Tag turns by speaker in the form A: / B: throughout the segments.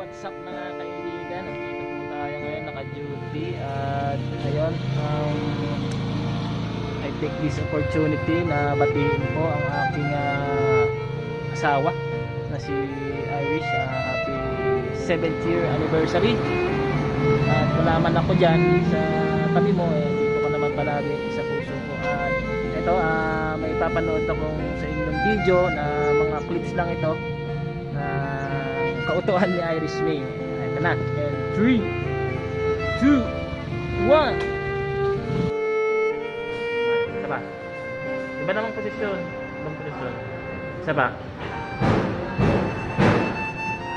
A: What's up mga kaibigan, nandito po tayo ngayon naka-duty at ayun, I take this opportunity na batiin po ang aking asawa na si Irish. Happy 7th year anniversary at malaman ako dyan sa tabi mo, dito ka naman palagi sa puso ko. At ito, may papanood akong sa inyong video na mga clips lang ito na kautuhan ni Irish May. Ito na. And 3, 2, 1. Isa ba? Iba namang posisyon. Ibang posisyon. Isa ba?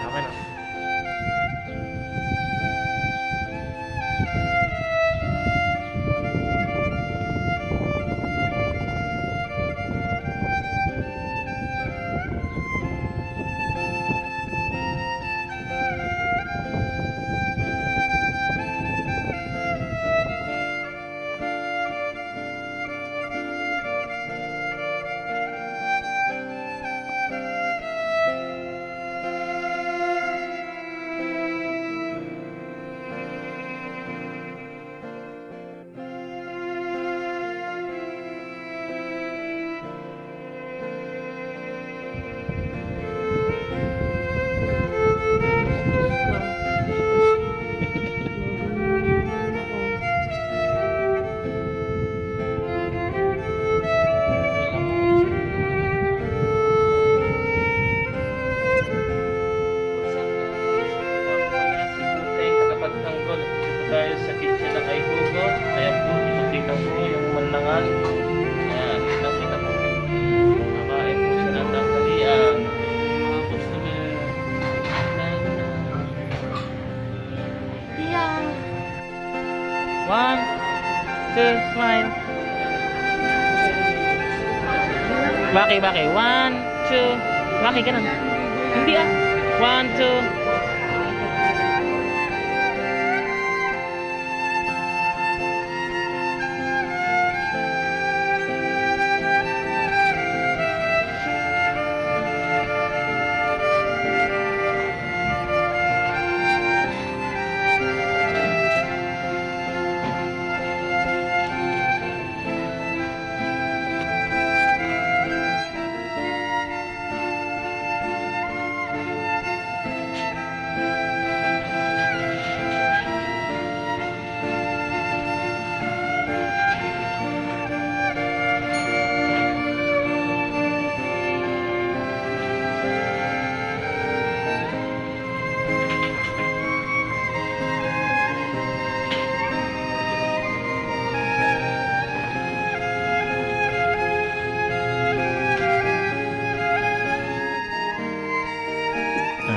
A: Okay na. Dahil sa kitchen ng Aihugo, ayan po, ipagkita po yung manlangan. Ayan, nakita po. Makain po siya ng tanghalian. Yung mga customer.
B: Yeah.
A: 1, 2, smile. Baki. 1, 2. Baki, ganun. Hindi 1, 2.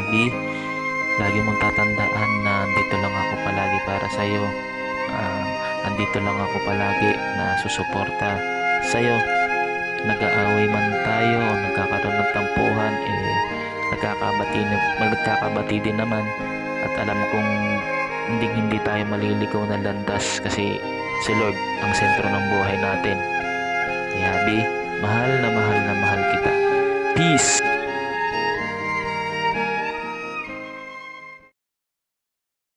C: Abi, lagi mong tatandaan na andito lang ako palagi para sa'yo. Andito lang ako palagi na susuporta sa'yo. Nag-aaway man tayo o nagkakaroon ng tampuhan, magkakabati din naman. At alam kong hindi tayo maliligaw na landas kasi si Lord ang sentro ng buhay natin. Kaya Abi, mahal na mahal kita. Peace!